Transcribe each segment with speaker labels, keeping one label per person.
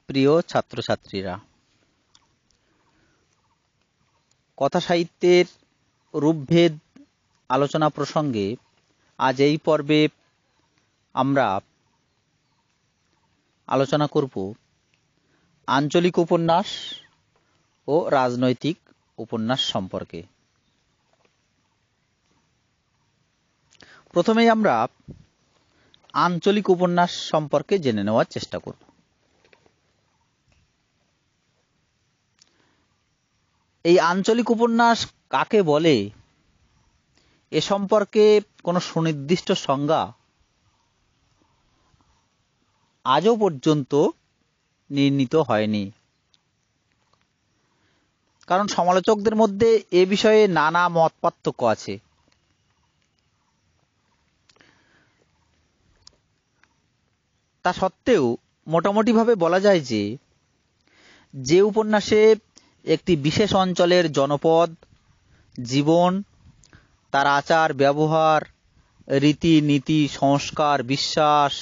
Speaker 1: প্রিয় ছাত্রছাত্রীরা, কথা সাহিত্যের রূপভেদ আলোচনা প্রসঙ্গে আজ এই পর্বে আমরা আলোচনা করব আঞ্চলিক উপন্যাস ও রাজনৈতিক উপন্যাস সম্পর্কে। প্রথমেই আমরা আঞ্চলিক উপন্যাস সম্পর্কে জেনে নেওয়ার চেষ্টা করব। এই আঞ্চলিক উপন্যাস কাকে বলে এ সম্পর্কে কোনো সুনির্দিষ্ট সংজ্ঞা আজও পর্যন্ত নির্ণীত হয়নি, কারণ সমালোচকদের মধ্যে এ বিষয়ে নানা মত পার্থক্য আছে। তা সত্ত্বেও মোটামুটিভাবে বলা যায় যে উপন্যাসে একটি বিশেষ অঞ্চলের জনপদ জীবন, তার আচার ব্যবহার, রীতিনীতি, সংস্কার, বিশ্বাস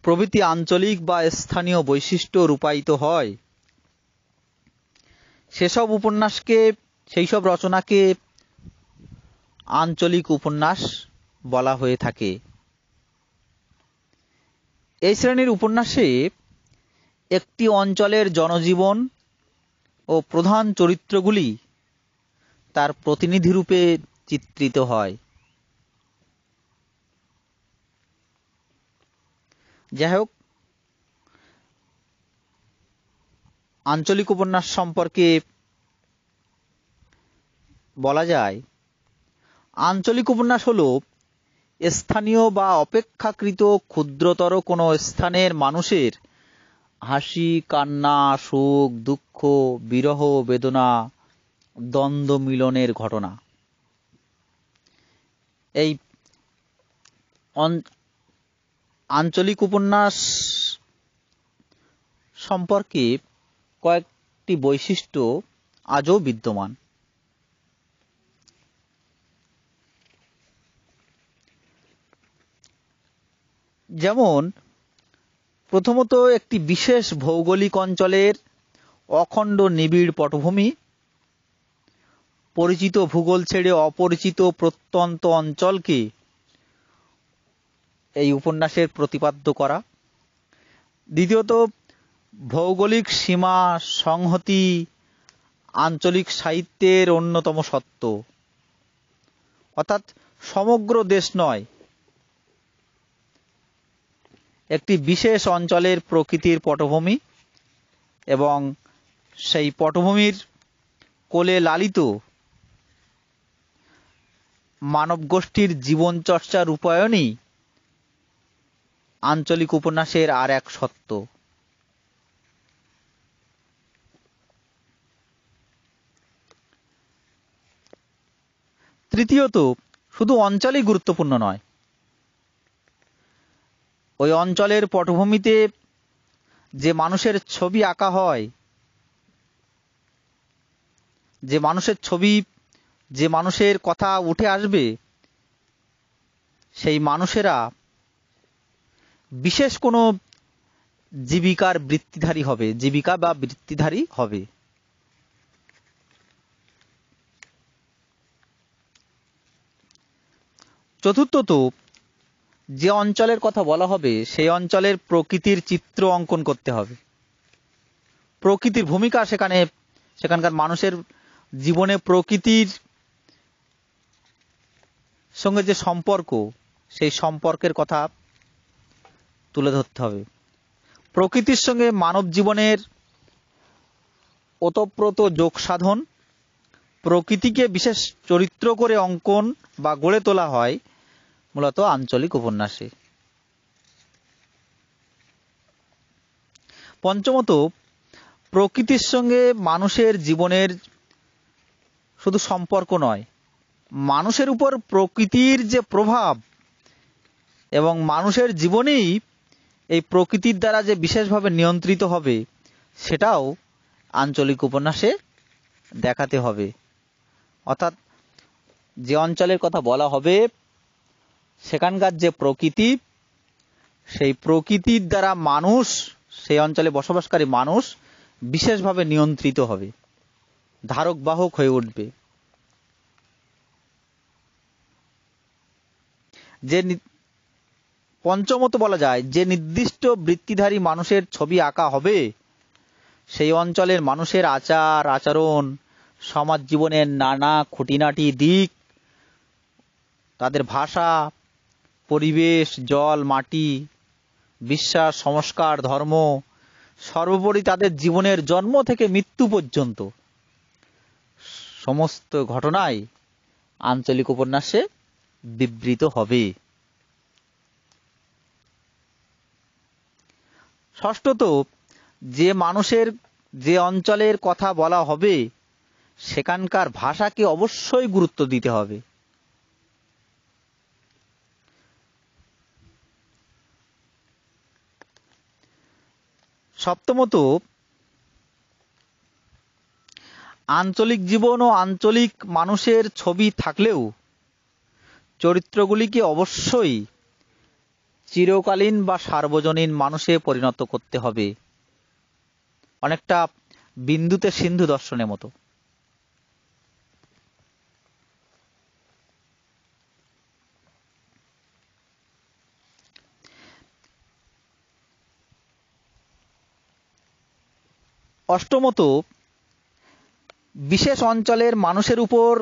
Speaker 1: প্রভৃতি আঞ্চলিক বা স্থানীয় বৈশিষ্ট্য রূপায়িত হয়, সেইসব রচনাকে আঞ্চলিক উপন্যাস বলা হয়ে থাকে। এই শ্রেণীর উপন্যাসে একটি অঞ্চলের জনজীবন ও প্রধান চরিত্রগুলি তার প্রতিনিধি রূপে চিত্রিত হয়। যাই হোক, আঞ্চলিক উপন্যাস সম্পর্কে বলা যায়, আঞ্চলিক উপন্যাস হল স্থানীয় বা অপেক্ষাকৃত ক্ষুদ্রতর কোনো স্থানের মানুষের হাসি, কান্না, সুখ, দুঃখ, বিরহ, বেদনা, দ্বন্দ্ব মিলনের ঘটনা। এই আঞ্চলিক উপন্যাস সম্পর্কে কয়েকটি বৈশিষ্ট্য আজও বিদ্যমান। যেমন, প্রথমত, একটি বিশেষ ভৌগোলিক অঞ্চলের অখণ্ড নিবিড় পটভূমি, পরিচিত ভূগোল ছেড়ে অপরিচিত প্রত্যন্ত অঞ্চলকে এই উপন্যাসের প্রতিপাদ্য করা। দ্বিতীয়ত, ভৌগোলিক সীমা সংহতি আঞ্চলিক সাহিত্যের অন্যতম সত্য, অর্থাৎ সমগ্র দেশ নয়, একটি বিশেষ অঞ্চলের প্রকৃতির পটভূমি এবং সেই পটভূমির কোলে লালিত মানব গোষ্ঠীর জীবনচর্চা রূপায়ণই আঞ্চলিক উপন্যাসের আর এক সত্য। তৃতীয়ত, শুধু অঞ্চলই গুরুত্বপূর্ণ নয়, ওই অঞ্চলের পটভূমিতে যে মানুষের ছবি আঁকা হয়, যে মানুষের কথা উঠে আসবে, সেই মানুষেরা বিশেষ কোনো জীবিকা বা বৃত্তিধারী হবে। চতুর্থত, যে অঞ্চলের কথা বলা হবে সেই অঞ্চলের প্রকৃতির চিত্র অঙ্কন করতে হবে। প্রকৃতির ভূমিকা সেখানকার মানুষের জীবনে প্রকৃতির সঙ্গে যে সম্পর্ক, সেই সম্পর্কের কথা তুলে ধরতে হবে। প্রকৃতির সঙ্গে মানব জীবনের ওতপ্রোত যোগ সাধন, প্রকৃতিকে বিশেষ চরিত্র করে অঙ্কন বা গড়ে তোলা হয় মূলত আঞ্চলিক উপন্যাসে। পঞ্চমত, প্রকৃতির সঙ্গে মানুষের জীবনের শুধু সম্পর্ক নয়, মানুষের উপর প্রকৃতির যে প্রভাব এবং মানুষের জীবনেই এই প্রকৃতির দ্বারা যে বিশেষভাবে নিয়ন্ত্রিত হবে, সেটাও আঞ্চলিক উপন্যাসে দেখাতে হবে। অর্থাৎ যে অঞ্চলের কথা বলা হবে সেখানকার যে প্রকৃতি, সেই প্রকৃতির দ্বারা মানুষ, সেই অঞ্চলে বসবাসকারী মানুষ বিশেষভাবে নিয়ন্ত্রিত হবে, ধারক বাহক হয়ে উঠবে। যে পঞ্চমত বলা যায়, যে নির্দিষ্ট বৃত্তিধারী মানুষের ছবি আঁকা হবে, সেই অঞ্চলের মানুষের আচার আচরণ, সমাজ জীবনের নানা খুঁটিনাটি দিক, তাদের ভাষা, পরিবেশ, জল, মাটি, বিশ্বাস, সংস্কার, ধর্ম, সর্বোপরি তাদের জীবনের জন্ম থেকে মৃত্যু পর্যন্ত সমস্ত ঘটনাই আঞ্চলিক উপন্যাসে বিবৃত হবে। ষষ্ঠত, যে মানুষের, যে অঞ্চলের কথা বলা হবে সেখানকার ভাষাকে অবশ্যই গুরুত্ব দিতে হবে। সপ্তমত, আঞ্চলিক জীবন ও আঞ্চলিক মানুষের ছবি থাকলেও চরিত্রগুলিকে অবশ্যই চিরকালীন বা সার্বজনীন মানুষে পরিণত করতে হবে, অনেকটা বিন্দুতে সিন্ধু দর্শনের মতো। অষ্টমত, বিশেষ অঞ্চলের মানুষের উপর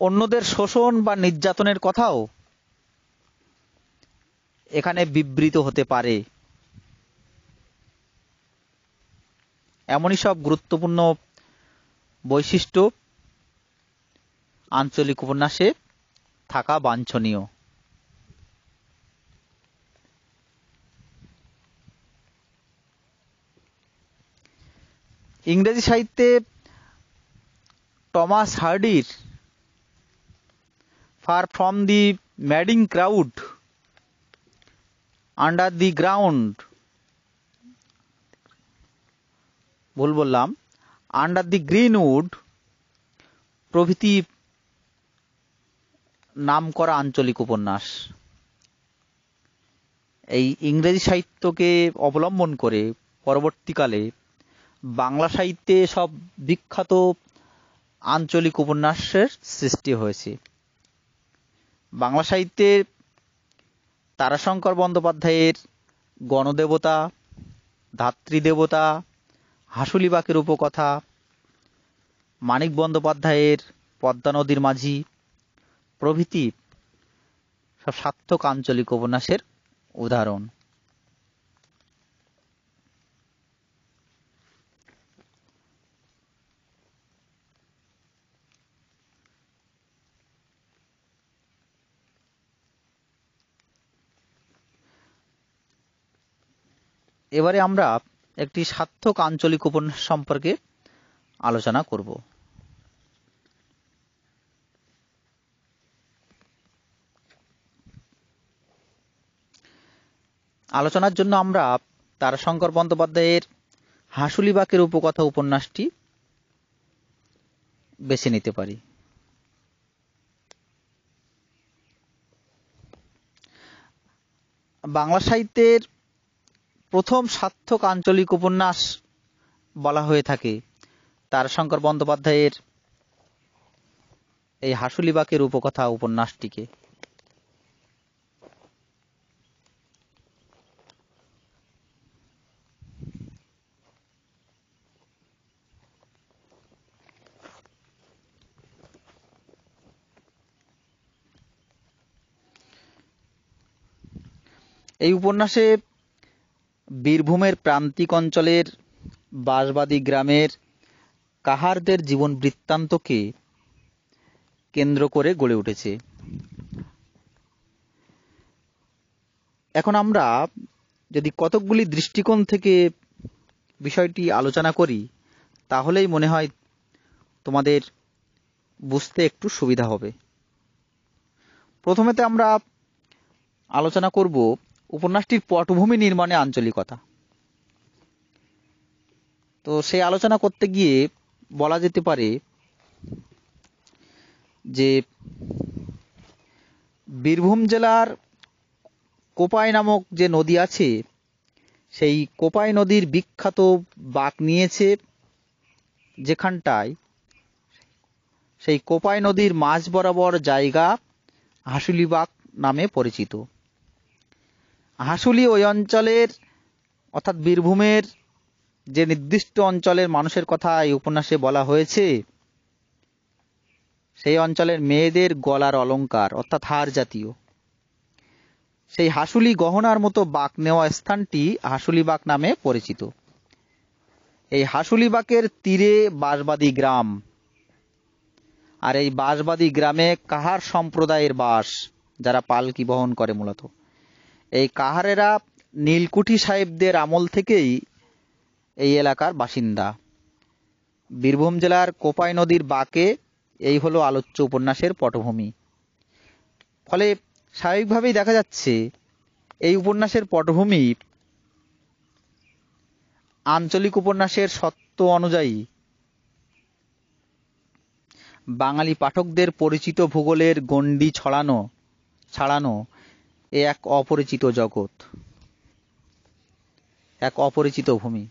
Speaker 1: অন্যদের শোষণ বা নির্যাতনের কথাও এখানে বিবৃত হতে পারে। এমনই সব গুরুত্বপূর্ণ বৈশিষ্ট্য আঞ্চলিক উপন্যাসে থাকা বাঞ্ছনীয়। ইংরেজি সাহিত্যে টমাস হার্ডির far from the madding crowd, under the ground, under the greenwood প্রভৃতি নামকরা আঞ্চলিক উপন্যাস। এই ইংরেজি সাহিত্যকে অবলম্বন করে পরবর্তীকালে বাংলা সাহিত্যে সব বিখ্যাত আঞ্চলিক উপন্যাসের সৃষ্টি হয়েছে। বাংলা সাহিত্যে তারাশঙ্কর বন্দ্যোপাধ্যায়ের গণদেবতা, ধাত্রীদেবতা, হাঁসুলি বাঁকের উপকথা, মানিক বন্দ্যোপাধ্যায়ের পদ্মা নদীর মাঝি প্রভৃতি সব সার্থক আঞ্চলিক উপন্যাসের উদাহরণ। এবারে আমরা একটি সার্থক আঞ্চলিক উপন্যাস সম্পর্কে আলোচনা করব। আলোচনার জন্য আমরা তারাশঙ্কর বন্দ্যোপাধ্যায়ের হাঁসুলি বাঁকের উপকথা উপন্যাসটি বেছে নিতে পারি। বাংলা সাহিত্যের প্রথম সার্থক আঞ্চলিক উপন্যাস বলা হয়ে থাকে তারাশঙ্কর বন্দ্যোপাধ্যায়ের এই হাঁসুলি বাঁকের উপকথা উপন্যাসটিকে। এই উপন্যাসে বীরভূমের প্রান্তিক অঞ্চলের বাঁশবাদী গ্রামের কাহারদের জীবন বৃত্তান্তকে কেন্দ্র করে গড়ে উঠেছে। এখন আমরা যদি কতকগুলি দৃষ্টিকোণ থেকে বিষয়টি আলোচনা করি তাহলেই মনে হয় তোমাদের বুঝতে একটু সুবিধা হবে। প্রথমেতে আমরা আলোচনা করব উপন্যাসটির পটভূমি নির্মাণে আঞ্চলিকতা। তো সেই আলোচনা করতে গিয়ে বলা যেতে পারে যে বীরভূম জেলার কোপাই নামক যে নদী আছে, সেই কোপাই নদীর বিখ্যাত বাঁক নিয়েছে যেখানটায়, সেই কোপাই নদীর মাঝ বরাবর জায়গা হাসুলি বাঁক নামে পরিচিত। হাসুলি ওই অঞ্চলের অর্থাৎ বীরভূমের যে নির্দিষ্ট অঞ্চলের মানুষের কথা এই উপন্যাসে বলা হয়েছে, সেই অঞ্চলের মেয়েদের গলার অলংকার অর্থাৎ হার জাতীয় সেই হাসুলি গহনার মতো বাঁক নেওয়া স্থানটি হাসুলি বাঁক নামে পরিচিত। এই হাসুলি বাঁকের তীরে বাঁশবাদী গ্রাম, আর এই বাঁশবাদী গ্রামে কাহার সম্প্রদায়ের বাস, যারা পালকি বহন করে। মূলত এই কাহারেরা নীলকুঠি সাহেবদের আমল থেকেই এই এলাকার বাসিন্দা। বীরভূম জেলার কোপাই নদীর বাঁকে এই হলো আলোচ্য উপন্যাসের পটভূমি। ফলে স্বাভাবিকভাবেই দেখা যাচ্ছে এই উপন্যাসের পটভূমি আঞ্চলিক উপন্যাসের সত্য অনুযায়ী বাঙালি পাঠকদের পরিচিত ভূগোলের গণ্ডি ছাড়ানো এক অপরিচিত জগৎ, এক অপরিচিত ভূমি।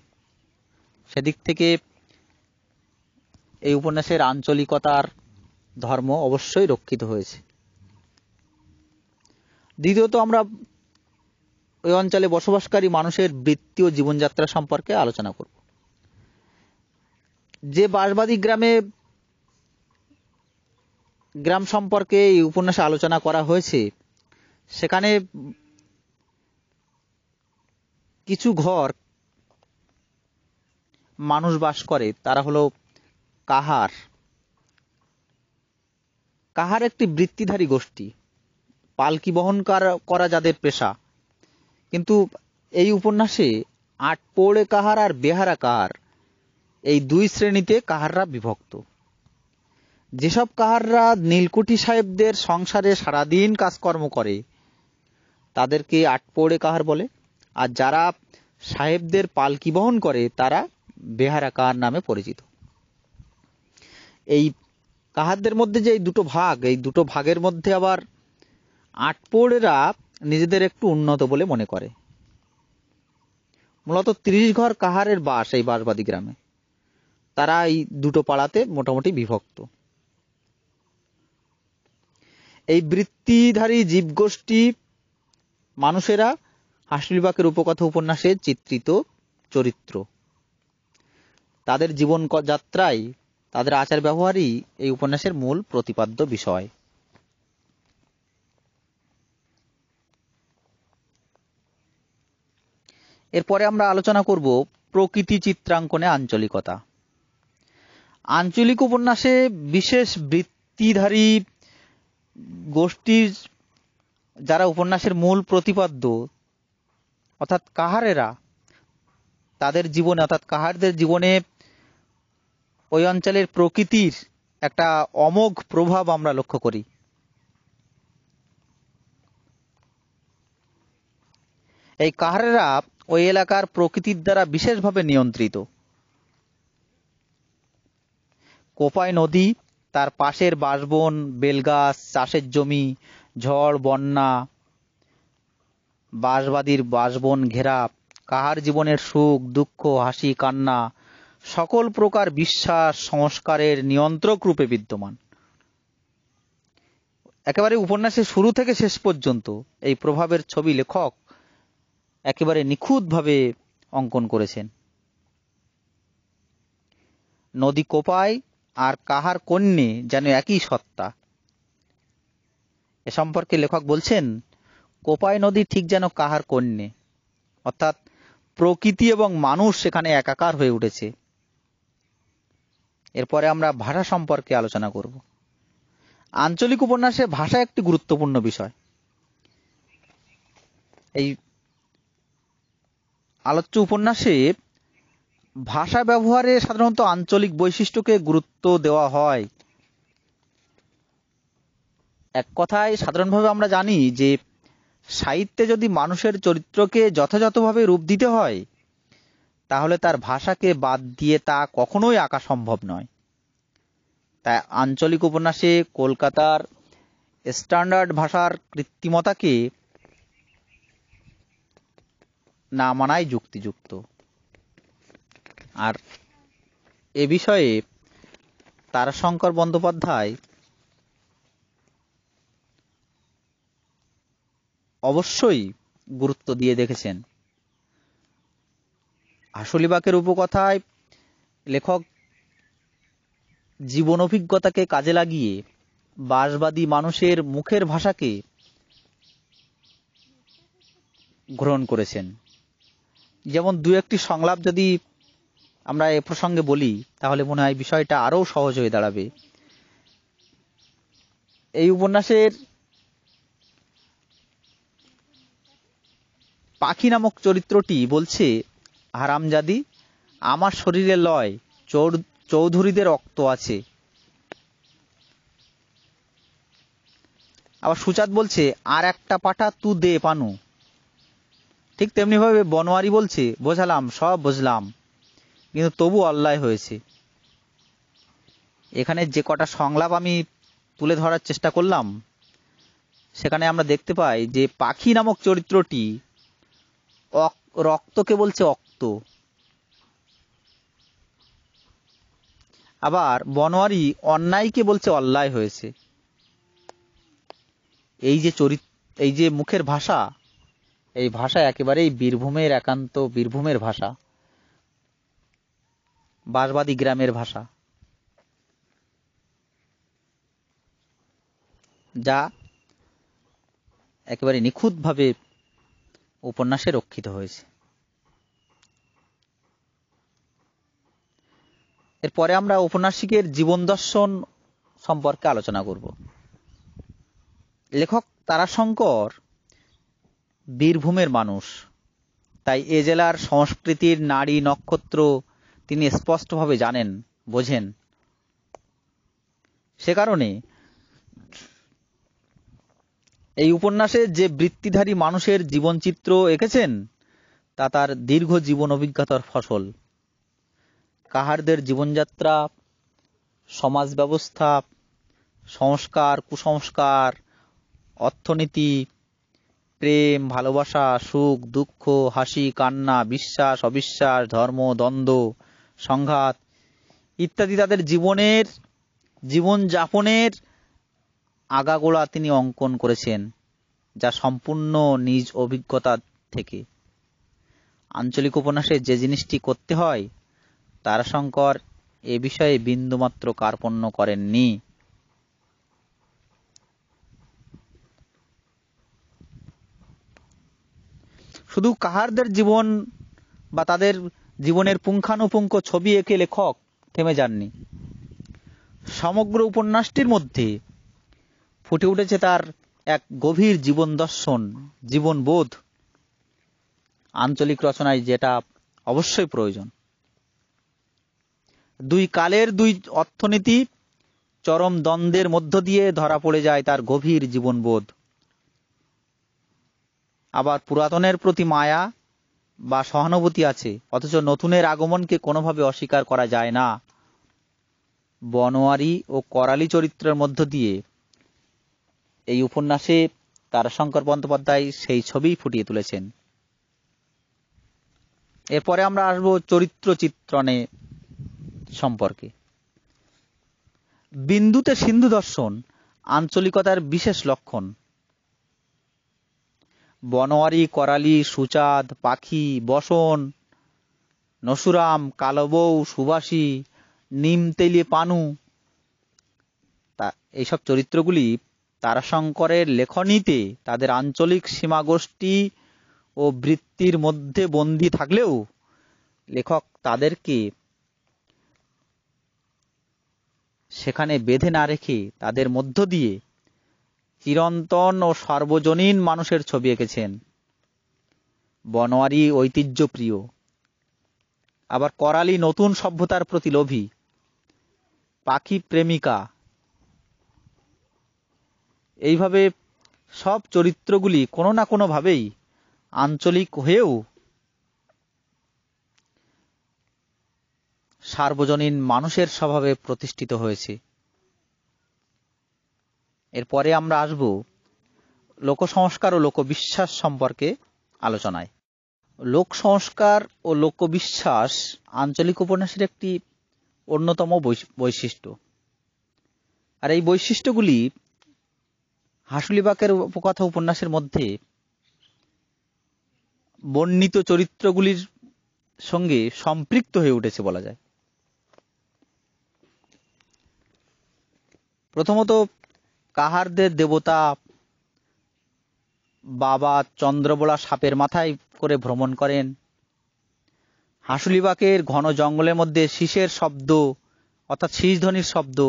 Speaker 1: সেদিক থেকে এই উপন্যাসের আঞ্চলিকতার ধর্ম অবশ্যই রক্ষিত হয়েছে। দ্বিতীয়ত, আমরা ওই অঞ্চলে বসবাসকারী মানুষের বৃত্তি ও জীবনযাত্রা সম্পর্কে আলোচনা করব। যে বাঁশবাদী গ্রাম সম্পর্কে এই উপন্যাসে আলোচনা করা হয়েছে, সেখানে কিছু ঘর মানুষ বাস করে, তারা হলো কাহার। কাহার একটি বৃত্তিধারী গোষ্ঠী, পালকি বহন করা যাদের পেশা। কিন্তু এই উপন্যাসে আটপৌড়ে কাহার আর বেহারা কাহার, এই দুই শ্রেণীতে কাহাররা বিভক্ত। যেসব কাহাররা নীলকুঠি সাহেবদের সংসারে সারাদিন কাজকর্ম করে তাদেরকে আটপৌড়ে কাহার বলে, আর যারা সাহেবদের পালকি বহন করে তারা বেহারা কাহার নামে পরিচিত। এই কাহারদের মধ্যে যে এই দুটো ভাগ, এই দুটো ভাগের মধ্যে আবার আটপৌড়েরা নিজেদের একটু উন্নত বলে মনে করে। মূলত 30 ঘর কাহারের বাস এই বাঁশবাদী গ্রামে। তারা এই দুটো পাড়াতে মোটামুটি বিভক্ত। এই বৃত্তিধারী জীবগোষ্ঠী মানুষেরা হাসুলি বাঁকের উপকথা উপন্যাসে চিত্রিত চরিত্র। তাদের জীবন যাত্রায় তাদের আচার ব্যবহারই এই উপন্যাসের মূল প্রতিপাদ্য বিষয়। এরপরে আমরা আলোচনা করব প্রকৃতি চিত্রাঙ্কনে আঞ্চলিকতা। আঞ্চলিক উপন্যাসে বিশেষ বৃত্তিধারী গোষ্ঠীর যারা উপন্যাসের মূল প্রতিপাদ্য অর্থাৎ কাহারেরা, তাদের জীবনে অর্থাৎ কাহারদের জীবনে ওই অঞ্চলের প্রকৃতির একটা অমোঘ প্রভাব আমরা লক্ষ্য করি। এই কাহারেরা ওই এলাকার প্রকৃতির দ্বারা বিশেষভাবে নিয়ন্ত্রিত। কোপাই নদী, তার পাশের বাঁশবন, বেলগাছ, চাষের জমি, ঝড়, বন্যা, বাঁশবাদীর বাঁশবন ঘেরা কাহার জীবনের সুখ দুঃখ, হাসি কান্না সকল প্রকার বিশ্বাস সংস্কারের নিয়ন্ত্রক রূপে বিদ্যমান। একেবারে উপন্যাসের শুরু থেকে শেষ পর্যন্ত এই প্রভাবের ছবি লেখক একেবারে নিখুঁতভাবে অঙ্কন করেছেন। নদী কোপাই আর কাহার কন্যে যেন একই সত্তা। এ সম্পর্কে লেখক বলছেন, কোপাই নদী ঠিক যেন কাহার কন্যে, অর্থাৎ প্রকৃতি এবং মানুষ সেখানে একাকার হয়ে উঠেছে। এরপরে আমরা ভাষা সম্পর্কে আলোচনা করব। আঞ্চলিক উপন্যাসে ভাষা একটি গুরুত্বপূর্ণ বিষয়। এই আলোচ্য উপন্যাসে ভাষা ব্যবহারে সাধারণত আঞ্চলিক বৈশিষ্ট্যকে গুরুত্ব দেওয়া হয়। এক কথায় সাধারণভাবে আমরা জানি যে সাহিত্যে যদি মানুষের চরিত্রকে যথাযথভাবে রূপ দিতে হয় তাহলে তার ভাষাকে বাদ দিয়ে তা কখনোই আঁকা সম্ভব নয়। তাই আঞ্চলিক উপন্যাসে কলকাতার স্ট্যান্ডার্ড ভাষার কৃত্রিমতাকে না মানাই যুক্তিযুক্ত। আর এ বিষয়ে তারাশঙ্কর বন্দ্যোপাধ্যায় অবশ্যই গুরুত্ব দিয়ে দেখেছেন। হাসুলিবাকের উপকথায় লেখক জীবন অভিজ্ঞতাকে কাজে লাগিয়ে বাসবাদী মানুষের মুখের ভাষাকে গ্রহণ করেছেন। যেমন দু একটি সংলাপ যদি আমরা এ প্রসঙ্গে বলি তাহলে মনে হয় বিষয়টা আরও সহজ হয়ে দাঁড়াবে। এই উপন্যাসের পাখি নামক চরিত্রটি বলছে, হারামজাদি, আমার শরীরে লয়, চৌধুরীদের রক্ত আছে। আবার সুচাঁদ বলছে, আর একটা পাঠা তু দে পানু। ঠিক তেমনি ভাবে বনোয়ারি বলছে, বোঝালাম, সব বুঝলাম, কিন্তু তবু অন্যায় হয়েছে। এখানে যে কটা সংলাপ আমি তুলে ধরার চেষ্টা করলাম সেখানে আমরা দেখতে পাই যে পাখি নামক চরিত্রটি রক্তকে বলছে অক্ত, আবার বনোয়ারি অন্যায়কে বলছে অন্যায় হয়েছে। এই যে মুখের ভাষা, এই ভাষা একেবারেই বীরভূমের একান্ত বীরভূমের ভাষা, বাসবাদী গ্রামের ভাষা, যা একেবারে নিখুঁতভাবে উপন্যাসে রক্ষিত হয়েছে। এরপরে আমরা ঔপন্যাসিকের জীবন দর্শন সম্পর্কে আলোচনা করব। লেখক তারাশঙ্কর বীরভূমের মানুষ, তাই এ জেলার সংস্কৃতির নারী নক্ষত্র তিনি স্পষ্টভাবে জানেন, বোঝেন। সে কারণে এই উপন্যাসে যে বৃত্তিধারী মানুষের জীবনচিত্র এঁকেছেন তা তার দীর্ঘ জীবন অভিজ্ঞতার ফসল। কাহারদের জীবনযাত্রা, সমাজ ব্যবস্থা, সংস্কার, কুসংস্কার, অর্থনীতি, প্রেম, ভালোবাসা, সুখ, দুঃখ, হাসি, কান্না, বিশ্বাস, অবিশ্বাস, ধর্ম, দ্বন্দ্ব, সংঘাত ইত্যাদি তাদের জীবনযাপনের আগাগোড়া তিনি অঙ্কন করেছেন, যা সম্পূর্ণ নিজ অভিজ্ঞতা থেকে। আঞ্চলিক উপন্যাসে যে জিনিসটি করতে হয় তারাশঙ্কর এ বিষয়ে বিন্দুমাত্র কার্পণ্য করেননি। শুধু কাহারদের জীবন বা তাদের জীবনের পুঙ্খানুপুঙ্খ ছবি এঁকে লেখক থেমে যাননি। সমগ্র উপন্যাসটির মধ্যে ফুটে উঠেছে তার এক গভীর জীবন দর্শন, জীবনবোধ, আঞ্চলিক রচনায় যেটা অবশ্যই প্রয়োজন। দুই কালের দুই অর্থনীতি চরম দ্বন্দ্বের মধ্য দিয়ে ধরা পড়ে যায় তার গভীর জীবনবোধ। আবার পুরাতনের প্রতি মায়া বা সহানুভূতি আছে, অথচ নতুনের আগমনকে কোনোভাবে অস্বীকার করা যায় না। বনোয়ারি ও করালি চরিত্রের মধ্য দিয়ে এই উপন্যাসে তারাশঙ্কর বন্দ্যোপাধ্যায় সেই ছবি ফুটিয়ে তুলেছেন। এরপরে আমরা আসবো চরিত্র চিত্রণে সম্পর্কে। বিন্দুতে সিন্ধু দর্শন আঞ্চলিকতার বিশেষ লক্ষণ। বনোয়ারি, করালি, সুচাঁদ, পাখি, বসন, নসুরাম, কালবউ, সুবাসী, নিমতেলি, পানু, এইসব চরিত্রগুলি তারাশঙ্করের লেখনীতে তাদের আঞ্চলিক সীমাগোষ্ঠী ও বৃত্তির মধ্যে বন্দী থাকলেও লেখক তাদেরকে সেখানে বেঁধে না রেখে তাদের মধ্য দিয়ে চিরন্তন ও সার্বজনীন মানুষের ছবি এঁকেছেন। বনোয়ারি ঐতিহ্যপ্রিয়, আবার করালি নতুন সভ্যতার প্রতি লোভী, পাখি প্রেমিকা। এইভাবে সব চরিত্রগুলি কোনো না কোনো ভাবেই আঞ্চলিক হয়েও সার্বজনীন মানুষের স্বভাবে প্রতিষ্ঠিত হয়েছে। এরপরে আমরা আসব লোকসংস্কার ও লোকবিশ্বাস সম্পর্কে আলোচনায়। লোক সংস্কার ও লোকবিশ্বাস আঞ্চলিক উপন্যাসের একটি অন্যতম বৈশিষ্ট্য। আর এই বৈশিষ্ট্যগুলি হাসুলিবাকের উপকথা উপন্যাসের মধ্যে বর্ণিত চরিত্রগুলির সঙ্গে সম্পৃক্ত হয়ে উঠেছে বলা যায়। প্রথমত, কাহারদের দেবতা বাবা চন্দ্রবোলা সাপের মাথায় করে ভ্রমণ করেন। হাসুলিবাকের ঘন জঙ্গলের মধ্যে শীষের শব্দ অর্থাৎ শীষধ্বনির শব্দ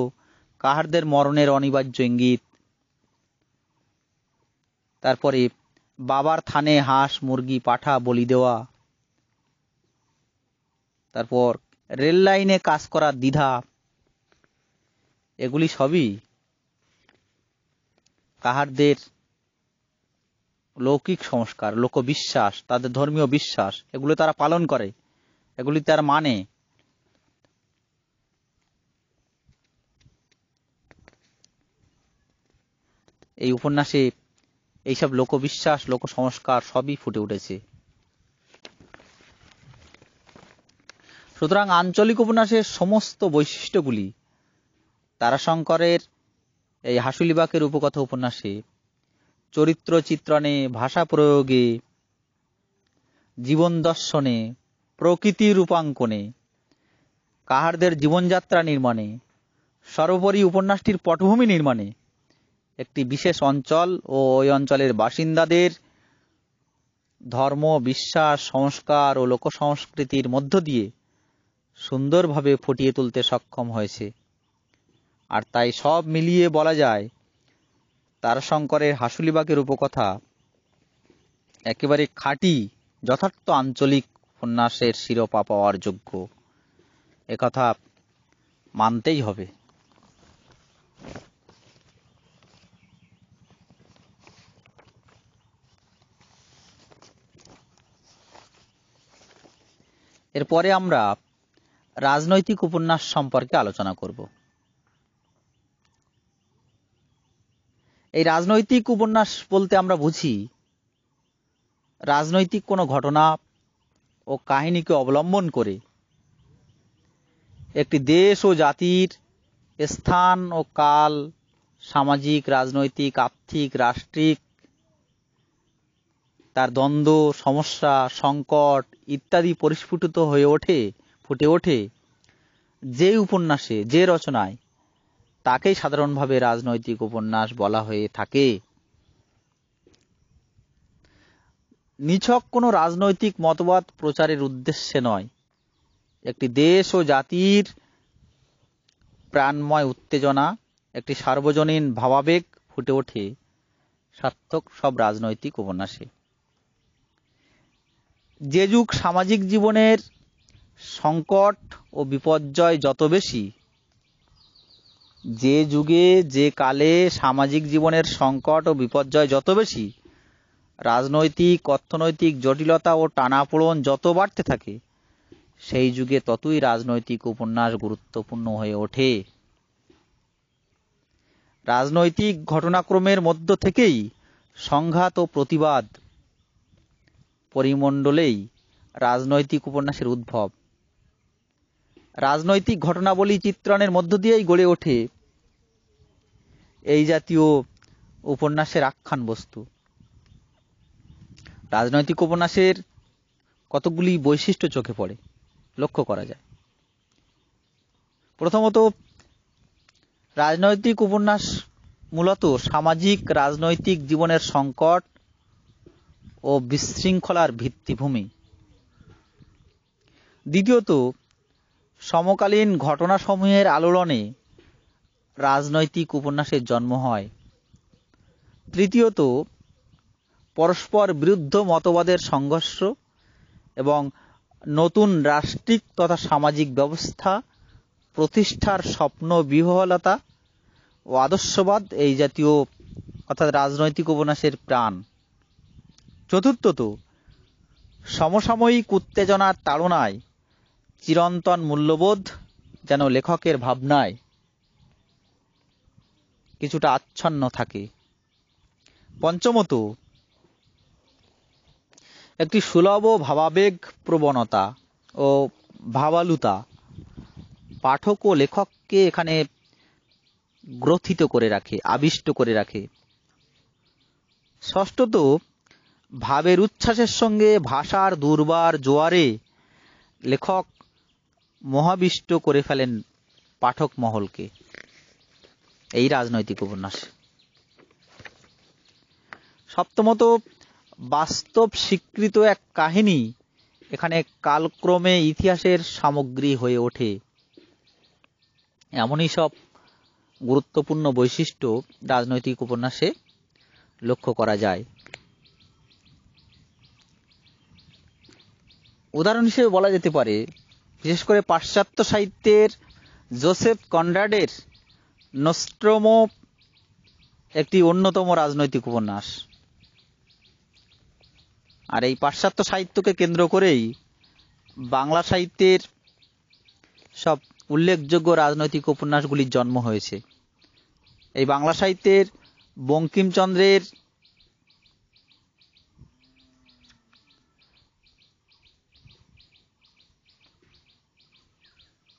Speaker 1: কাহারদের মরণের অনিবার্য ইঙ্গিত। তারপরে বাবার থানে হাঁস মুরগি পাঠা বলি দেওয়া। তারপর রেল লাইনে কাজ করার দ্বিধা। এগুলি সবই কাহারদের লৌকিক সংস্কার, লোকবিশ্বাস, তাদের ধর্মীয় বিশ্বাস, এগুলো তারা পালন করে, এগুলি তার মানে। এই উপন্যাসে এইসব লোকবিশ্বাস, লোক সংস্কার সবই ফুটে উঠেছে। সুতরাং আঞ্চলিক উপন্যাসের সমস্ত বৈশিষ্ট্যগুলি তারাশঙ্করের এই হাসুলিবাকের উপকথা উপন্যাসে চরিত্র চিত্রণে, ভাষা প্রয়োগে, জীবন দর্শনে, প্রকৃতি রূপাঙ্কনে, কাহারদের জীবনযাত্রা নির্মাণে, সর্বোপরি উপন্যাসটির পটভূমি নির্মাণে একটি বিশেষ অঞ্চল ও ওই অঞ্চলের বাসিন্দাদের ধর্ম, বিশ্বাস, সংস্কার ও লোকসংস্কৃতির মধ্য দিয়ে সুন্দরভাবে ফুটিয়ে তুলতে সক্ষম হয়েছে। আর তাই সব মিলিয়ে বলা যায় তারাশঙ্করের হাসুলিবাকের উপকথা একেবারে খাঁটি যথার্থ আঞ্চলিক উপন্যাসের শিরোপা পাওয়ার যোগ্য, একথা মানতেই হবে। এরপরে আমরা রাজনৈতিক উপন্যাস সম্পর্কে আলোচনা করব। এই রাজনৈতিক উপন্যাস বলতে আমরা বুঝি রাজনৈতিক কোনো ঘটনা ও কাহিনীকে অবলম্বন করে একটি দেশ ও জাতির স্থান ও কাল, সামাজিক, রাজনৈতিক, আর্থিক, রাষ্ট্রিক, তার দ্বন্দ্ব, সমস্যা, সংকট ইত্যাদি পরিস্ফুটিত হয়ে ফুটে ওঠে যে উপন্যাসে, যে রচনায়, তাকেই সাধারণভাবে রাজনৈতিক উপন্যাস বলা হয়ে থাকে। নিছক কোনো রাজনৈতিক মতবাদ প্রচারের উদ্দেশ্যে নয়, একটি দেশ ও জাতির প্রাণময় উত্তেজনা, একটি সার্বজনীন ভাবাবেগ ফুটে ওঠে সার্থক সব রাজনৈতিক উপন্যাসে। যে যুগ সামাজিক জীবনের সংকট ও বিপর্যয় যত বেশি, যে যুগে যে কালে সামাজিক জীবনের সংকট ও বিপর্যয় যত বেশি, রাজনৈতিক অর্থনৈতিক জটিলতা ও টানাপোড়েন যত বাড়তে থাকে, সেই যুগে ততই রাজনৈতিক উপন্যাস গুরুত্বপূর্ণ হয়ে ওঠে। রাজনৈতিক ঘটনাক্রমের মধ্য থেকেই সংঘাত ও প্রতিবাদ পরিমণ্ডলেই রাজনৈতিক উপন্যাসের উদ্ভব। রাজনৈতিক ঘটনাবলী চিত্রণের মধ্য দিয়েই গড়ে ওঠে এই জাতীয় উপন্যাসের আখ্যান বস্তু। রাজনৈতিক উপন্যাসের কতগুলি বৈশিষ্ট্য চোখে পড়ে, লক্ষ্য করা যায়। প্রথমত, রাজনৈতিক উপন্যাস মূলত সামাজিক রাজনৈতিক জীবনের সংকট ও বিশৃঙ্খলার ভিত্তিভূমি। দ্বিতীয়ত, সমকালীন ঘটনাসমূহের আলোড়নে রাজনৈতিক উপন্যাসের জন্ম হয়। তৃতীয়ত, পরস্পর বিরুদ্ধ মতবাদের সংঘর্ষ এবং নতুন রাষ্ট্রিক তথা সামাজিক ব্যবস্থা প্রতিষ্ঠার স্বপ্ন বিহ্বলতা ও আদর্শবাদ এই জাতীয় অর্থাৎ রাজনৈতিক উপন্যাসের প্রাণ। চতুর্থত, সমসাময়িক উত্তেজনার তাড়নায় চিরন্তন মূল্যবোধ যেন লেখকের ভাবনায় কিছুটা আচ্ছন্ন থাকে। পঞ্চমত, একটি সুলভ ভাবাবেগ প্রবণতা ও ভাবালুতা পাঠক ও লেখককে এখানে গ্রথিত করে রাখে, আবিষ্ট করে রাখে। ষষ্ঠত, ভাবের উচ্ছ্বাসের সঙ্গে ভাষার দুর্বার জোয়ারে লেখক মোহাবিষ্ট করে ফেলেন পাঠক মহলকে এই রাজনৈতিক উপন্যাস। সপ্তমত, বাস্তব স্বীকৃত এক কাহিনী এখানে কালক্রমে ইতিহাসের সামগ্রী হয়ে ওঠে। এমনই সব গুরুত্বপূর্ণ বৈশিষ্ট্য রাজনৈতিক উপন্যাসে লক্ষ্য করা যায়। উদাহরণ হিসেবে বলা যেতে পারে, বিশেষ করে পাশ্চাত্য সাহিত্যের জোসেফ কনরাডের নোস্ট্রোমো একটি অন্যতম রাজনৈতিক উপন্যাস। আর এই পাশ্চাত্য সাহিত্যকে কেন্দ্র করেই বাংলা সাহিত্যের সব উল্লেখযোগ্য রাজনৈতিক উপন্যাসগুলির জন্ম হয়েছে। এই বাংলা সাহিত্যের বঙ্কিমচন্দ্রের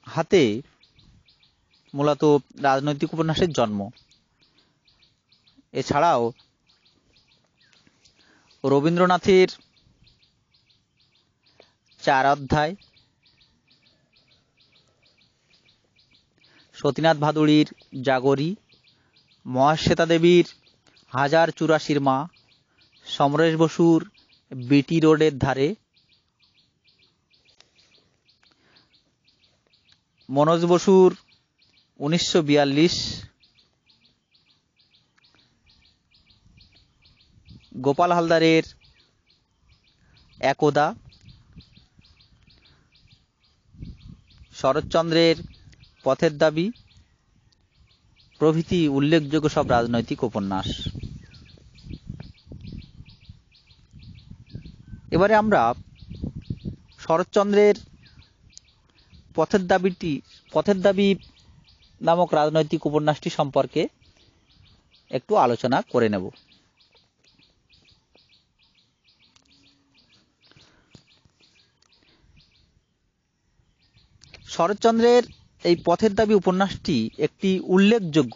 Speaker 1: হাতে মূলত রাজনৈতিক উপন্যাসের জন্ম। এছাড়াও রবীন্দ্রনাথের 4 অধ্যায়, সতীনাথ ভাদুড়ির জাগরী, মহাশ্বেতা দেবীর 1084 মা, সমরেশ বসুর বিটি রোডের ধারে, মনোজ বসুর 1942, গোপাল হালদারের একদা, শরৎচন্দ্রের পথের দাবি প্রভৃতি উল্লেখযোগ্য সব রাজনৈতিক উপন্যাস। এবারে আমরা শরৎচন্দ্রের পথের দাবি নামক রাজনৈতিক উপন্যাসটি সম্পর্কে একটু আলোচনা করে নেব। শরৎচন্দ্রের এই পথের দাবি উপন্যাসটি একটি উল্লেখযোগ্য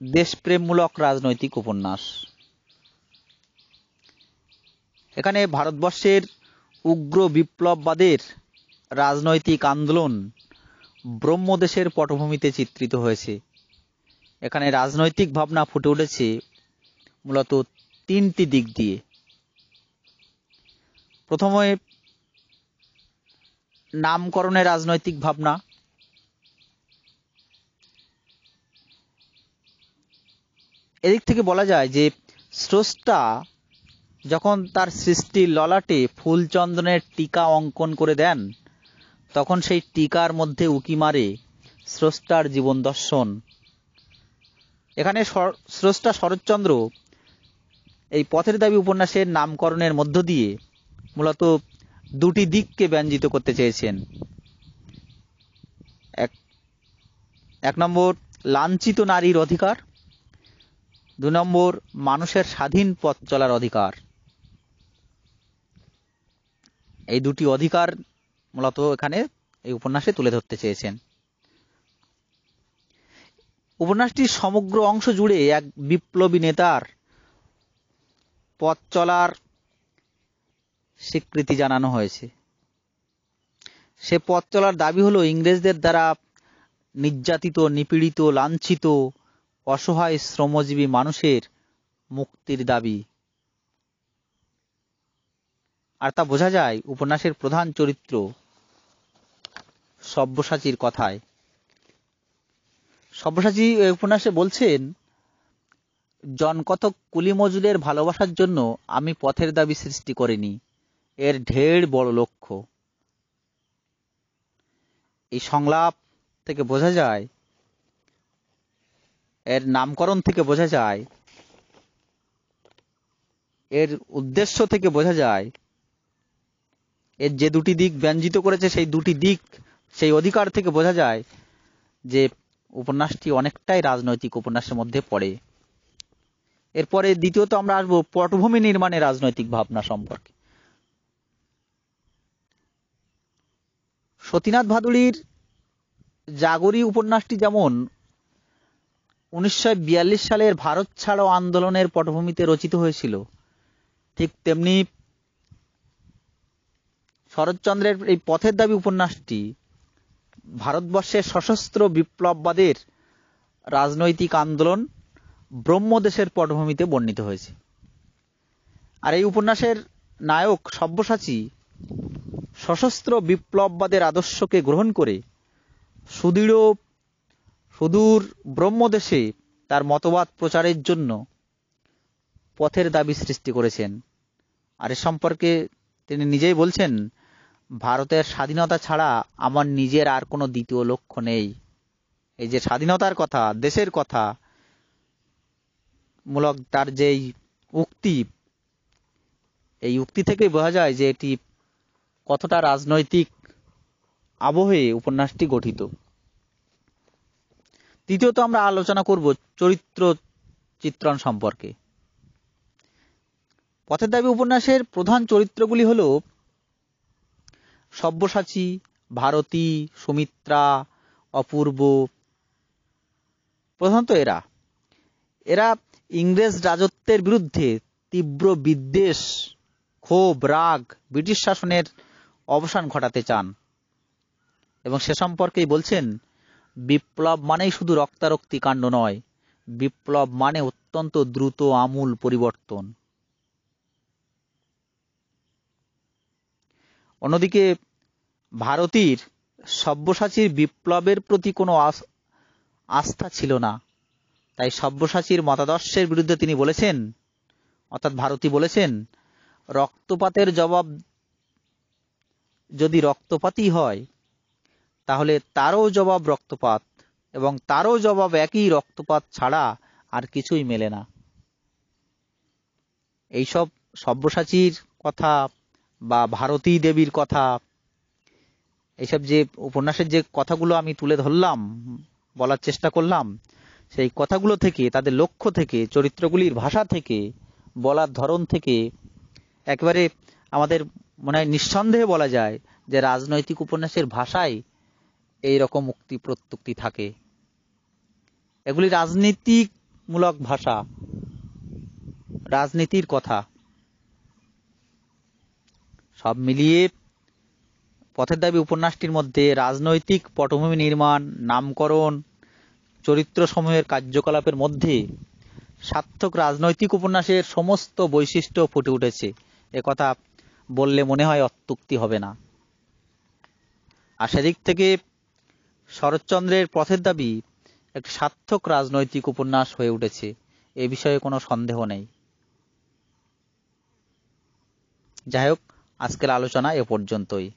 Speaker 1: দেশপ্রেমমূলক রাজনৈতিক উপন্যাস। এখানে ভারতবর্ষের উগ্র বিপ্লববাদের রাজনৈতিক আন্দোলন ব্রহ্মদেশের পটভূমিতে চিত্রিত হয়েছে। এখানে রাজনৈতিক ভাবনা ফুটে উঠেছে মূলত 3টি দিক দিয়ে। প্রথমে নামকরণের রাজনৈতিক ভাবনা, এদিক থেকে বলা যায় যে স্রষ্টা যখন তার সৃষ্টির ললাটে ফুলচন্দনের টিকা অঙ্কন করে দেন, তখন সেই টিকার মধ্যে উকি মারে স্রষ্টার জীবন দর্শন। এখানে স্রষ্টা শরৎচন্দ্র এই পথের দাবি উপন্যাসের নামকরণের মধ্য দিয়ে মূলত 2টি দিককে ব্যঞ্জিত করতে চেয়েছেন। এক নম্বর লাঞ্ছিত নারীর অধিকার, 2 নম্বর মানুষের স্বাধীন পথ চলার অধিকার। এই 2টি অধিকার মূলত এখানে এই উপন্যাসে তুলে ধরতে চেয়েছেন। উপন্যাসটির সমগ্র অংশ জুড়ে এক বিপ্লবী নেতার পথ চলার স্বীকৃতি জানানো হয়েছে। সে পথ চলার দাবি হলো ইংরেজদের দ্বারা নির্যাতিত, নিপীড়িত, লাঞ্ছিত, অসহায় শ্রমজীবী মানুষের মুক্তির দাবি। আর তা বোঝা যায় উপন্যাসের প্রধান চরিত্র সব্যসাচীর কথায়। সব্যসাচী এই উপন্যাসে বলছেন, জনকতক কুলি মজুরের ভালোবাসার জন্য আমি পথের দাবি সৃষ্টি করিনি, এর ঢের বড় লক্ষ্য। এই সংলাপ থেকে বোঝা যায়, এর নামকরণ থেকে বোঝা যায়, এর উদ্দেশ্য থেকে বোঝা যায়, এর যে 2টি দিক ব্যঞ্জিত করেছে সেই 2টি দিক, সেই অধিকার থেকে বোঝা যায় যে উপন্যাসটি অনেকটাই রাজনৈতিক উপন্যাসের মধ্যে পড়ে। এরপরে দ্বিতীয়ত আমরা আসবো পটভূমি নির্মাণের রাজনৈতিক ভাবনা সম্পর্কে। সতীনাথ ভাদুড়ির জাগরি উপন্যাসটি যেমন 1942 সালের ভারত ছাড়ো আন্দোলনের পটভূমিতে রচিত হয়েছিল, ঠিক তেমনি শরৎচন্দ্রের এই পথের দাবি উপন্যাসটি ভারতবর্ষের সশস্ত্র বিপ্লববাদের রাজনৈতিক আন্দোলন ব্রহ্মদেশের পটভূমিতে বর্ণিত হয়েছে। আর এই উপন্যাসের নায়ক সব্যসাচী সশস্ত্র বিপ্লববাদের আদর্শকে গ্রহণ করে সুদূর ব্রহ্মদেশে তার মতবাদ প্রচারের জন্য পথের দাবি সৃষ্টি করেছেন। আর এ সম্পর্কে তিনি নিজেই বলছেন, ভারতের স্বাধীনতা ছাড়া আমার নিজের আর কোনো দ্বিতীয় লক্ষ্য নেই। এই যে স্বাধীনতার কথা, দেশের কথা মূলক তার যেই উক্তি, এই উক্তি থেকেই বোঝা যায় যে এটি কতটা রাজনৈতিক আবহে উপন্যাসটি গঠিত। তৃতীয়ত আমরা আলোচনা করব চরিত্র চিত্রণ সম্পর্কে। পথের দাবি উপন্যাসের প্রধান চরিত্রগুলি হল সব্যসাচী, ভারতী, সুমিত্রা, অপূর্ব। প্রধানত এরা ইংরেজ রাজত্বের বিরুদ্ধে তীব্র বিদ্বেষ, ক্ষোভ, রাগ, ব্রিটিশ শাসনের অবসান ঘটাতে চান এবং সে সম্পর্কেই বলছেন, বিপ্লব মানেই শুধু রক্তারক্তি কাণ্ড নয়, বিপ্লব মানে অত্যন্ত দ্রুত আমূল পরিবর্তন। অন্যদিকে ভারতীর সব্যসাচীর বিপ্লবের প্রতি কোনো আস্থা ছিল না, তাই সব্যসাচীর মতাদর্শের বিরুদ্ধে তিনি বলেছেন, অর্থাৎ ভারতী বলেছেন, রক্তপাতের জবাব যদি রক্তপাতই হয় তাহলে তারও জবাব রক্তপাত, এবং তারও জবাব একই রক্তপাত ছাড়া আর কিছুই মেলে না। এইসব সব্যসাচীর কথা বা ভারতী দেবীর কথা, এইসব যে উপন্যাসের যে কথাগুলো আমি তুলে ধরলাম, বলার চেষ্টা করলাম, সেই কথাগুলো থেকে, তাদের লক্ষ্য থেকে, চরিত্রগুলির ভাষা থেকে, বলার ধরন থেকে একেবারে আমাদের মনে হয় নিঃসন্দেহে বলা যায় যে রাজনৈতিক উপন্যাসের ভাষায় এই রকম উক্তি প্রত্যুক্তি থাকে। এগুলি রাজনীতিমূলক ভাষা, রাজনীতির কথা। সব মিলিয়ে পথের দাবি উপন্যাসটির মধ্যে রাজনৈতিক পটভূমি নির্মাণ, নামকরণ, চরিত্র সমূহের কার্যকলাপের মধ্যে সার্থক রাজনৈতিক উপন্যাসের সমস্ত বৈশিষ্ট্য ফুটে উঠেছে, একথা বললে মনে হয় অত্যুক্তি হবে না। আর সেদিক থেকে শরৎচন্দ্রের পথের দাবি একটি সার্থক রাজনৈতিক উপন্যাস হয়ে উঠেছে, এ বিষয়ে কোনো সন্দেহ নেই। যাই হোক, আজকের আলোচনা এ পর্যন্তই।